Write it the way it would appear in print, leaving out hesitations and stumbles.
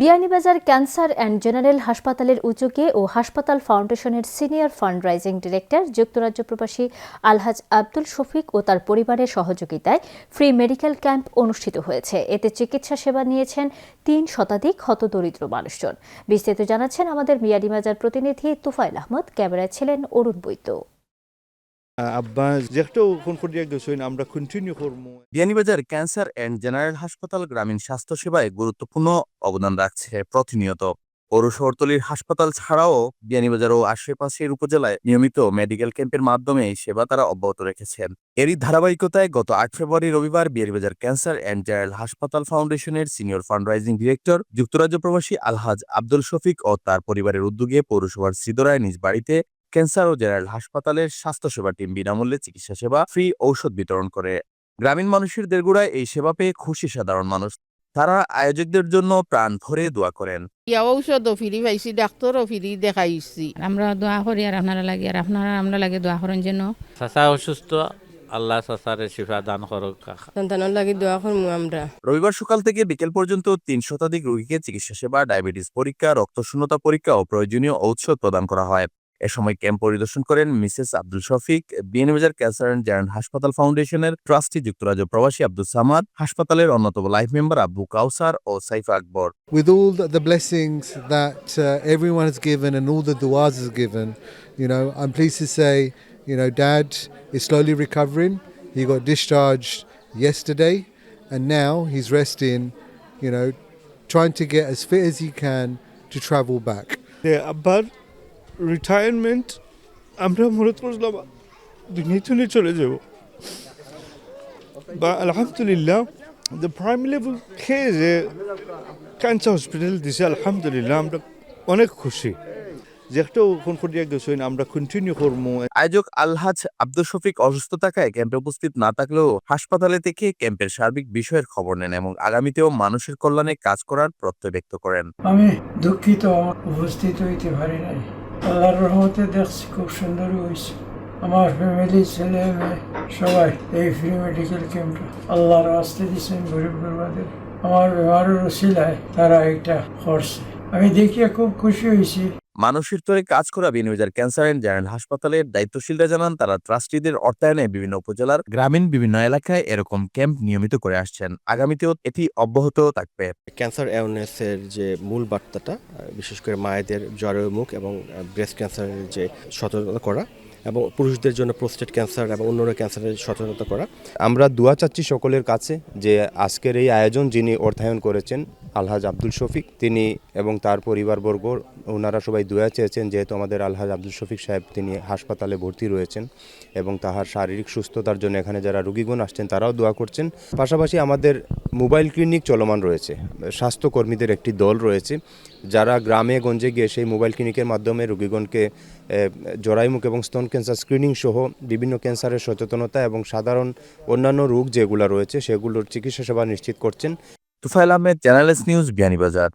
Beanibazar cancer and general হাসপাতালের উদ্যোগে ও হাসপাতাল ফাউন্ডেশনের সিনিয়র ফান্ড রাইজিং ডিরেক্টর যুক্তরাজ্য প্রবাসী আলহাজ আব্দুল শফিক ও তার পরিবারের সহযোগিতায় ফ্রি মেডিকেল ক্যাম্প অনুষ্ঠিত হয়েছে। এতে চিকিৎসা সেবা নিয়েছেন ৩ শতাধিক হতদরিদ্র মানুষজন। বিস্তারিত জানাচ্ছেন আমাদের বিয়ানীবাজার প্রতিনিধি তুফাইল আহমদ। ক্যামেরায় ছিলেন অরুণ বৈদ্য। বিয়ানীবাজার ক্যান্সার অ্যান্ড জেনারেল হাসপাতাল গ্রামীণ স্বাস্থ্য সেবায় গুরুত্বপূর্ণ অবদান রাখছে প্রতিনিয়ত। পৌর শহরতলির হাসপাতাল ছাড়াও বিয়ানীবাজার ও আশেপাশের উপজেলায় নিয়মিত মেডিকেল ক্যাম্পের মাধ্যমে এই সেবা তারা অব্যাহত রেখেছেন। এরই ধারাবাহিকতায় গত ৮ ফেব্রুয়ারি রবিবার বিয়ানীবাজার ক্যান্সার অ্যান্ড জেনারেল হাসপাতাল ফাউন্ডেশনের সিনিয়র ফান্ড রাইজিং ডিরেক্টর যুক্তরাজ্য প্রবাসী আলহাজ আব্দুল শফিক ও তার পরিবারের উদ্যোগে পৌরসভার শ্রীদরায় নিজ বাড়িতে ক্যান্সার ও জেনারেল হাসপাতালের স্বাস্থ্যসেবা টিম বিনামূল্যে চিকিৎসা সেবা, ফ্রি ঔষধ বিতরণ করে। গ্রামীণ মানুষের দেড়গুড়ায় এই সেবা পেয়ে খুশি সাধারণ মানুষ। তারা আয়োজকদের জন্য প্রাণ ভরে দোয়া করেন। ঔষধও ফিরি পাইছি, ডাক্তারও ফিরি দেখাইছি। আমরা দোয়া করি আর আপনারা লাগে আর আপনারা আমরা লাগে দোয়া করেন যেন। চাচা অসুস্থ, আল্লাহ চাচারে শিফা দান করুক। সন্তানের লাগে দোয়া করবো আমরা। রবিবার সকাল থেকে বিকেল পর্যন্ত ৩ শতাধিক রোগীকে চিকিৎসা সেবা, ডায়াবেটিস পরীক্ষা, রক্তশূন্যতা পরীক্ষা ও প্রয়োজনীয় ঔষধ প্রদান করা হয়। এ সময় ক্যাম্প পরিদর্শন করেন Mrs Abdul Shafiq, Beanibazar cancer and general হাসপাতাল ফাউন্ডেশনের ট্রাস্টি যুক্তরাজ্য প্রবাসী আব্দুল সামাদ, হাসপাতালের অন্যতম লাইফ মেম্বার আব্বু কাউসার ও সাইফা আকবর। With all the blessings that everyone has given and all the du'as has given, I'm pleased to say, Dad is slowly recovering. He got discharged yesterday, and now he's resting, trying to get as fit as he can to travel back. আব্বার retirement আমরা মনে করলাম দুনিয়া থেকে চলে যাব, বা আলহামদুলিল্লাহ দ্য প্রাইমারি লেভেল খেয়ে যে ক্যান্সার হসপিটাল দিছে, আলহামদুলিল্লাহ আমরা অনেক খুশি যে একটা ওখান করিয়া গেছে, আমরা কন্টিনিউ করবো। আয়োজক আলহাজ আব্দুল শফিক অসুস্থ থাকায় ক্যাম্পে উপস্থিত না থাকলেও হাসপাতালে থেকে ক্যাম্পের সার্বিক বিষয়ের খবর নেন এবং আগামীতেও মানুষের কল্যাণে কাজ করার প্রত্যয় ব্যক্ত করেন। আমি দুঃখিত উপস্থিত হইতে পারি নাই। আল্লাহর রহমতে দেখছি খুব সুন্দর হয়েছে। আমার ফ্যামিলি, ছেলে মেয়ে সবাই এই ফ্রি মেডিকেল ক্যাম্পে আল্লাহর আস্তে দিচ্ছেন গরিব গুরবাদের। আমার ব্যবহারের ওসিলায় তারা একটা করছে, আমি দেখিয়া খুব খুশি হয়েছি। মানুষের তরে কাজ করা বিয়ানীবাজার ক্যান্সার অ্যান্ড জেনারেল হাসপাতালের দায়িত্বশীলরা জানান, তারা ট্রাস্টিদের অর্থায়নে বিভিন্ন উপজেলার গ্রামীণ বিভিন্ন এলাকায় এরকম ক্যাম্প নিয়মিত করে আসছেন। আগামীতেও এটি অব্যাহত থাকবে। ক্যান্সার অ্যাওয়ারনেসের যে মূল বার্তাটা, বিশেষ করে মায়েদের জরায়ুমুখ এবং ব্রেস্ট ক্যান্সারের যে সচেতনতা করা এবং পুরুষদের জন্য প্রোস্টেট ক্যান্সার এবং অন্যান্য ক্যান্সারের সচেতনতা করা। আমরা দোয়া চাচ্ছি সকলের কাছে যে আজকের এই আয়োজন যিনি অর্থায়ন করেছেন আলহাজ আব্দুল শফিক, তিনি এবং তার পরিবারবর্গ, ওনারা সবাই দোয়া চেয়েছেন, যেহেতু আমাদের আলহাজ আব্দুল শফিক সাহেব তিনি হাসপাতালে ভর্তি রয়েছেন এবং তাহার শারীরিক সুস্থতার জন্য এখানে যারা রোগীগণ আসছেন তারাও দোয়া করছেন। পাশাপাশি আমাদের মোবাইল ক্লিনিক চলমান রয়েছে, স্বাস্থ্যকর্মীদের একটি দল রয়েছে যারা গ্রামে গঞ্জে গিয়ে সেই মোবাইল ক্লিনিকের মাধ্যমে রোগীগণকে জরায়ুমুখ এবং স্তন ক্যান্সার স্ক্রিনিং সহ বিভিন্ন ক্যান্সারের সচেতনতা এবং সাধারণ অন্যান্য রোগ যেগুলো রয়েছে সেগুলোর চিকিৎসা সেবা নিশ্চিত করছেন। Tufail Ahmed, channel S news, Beanibazar.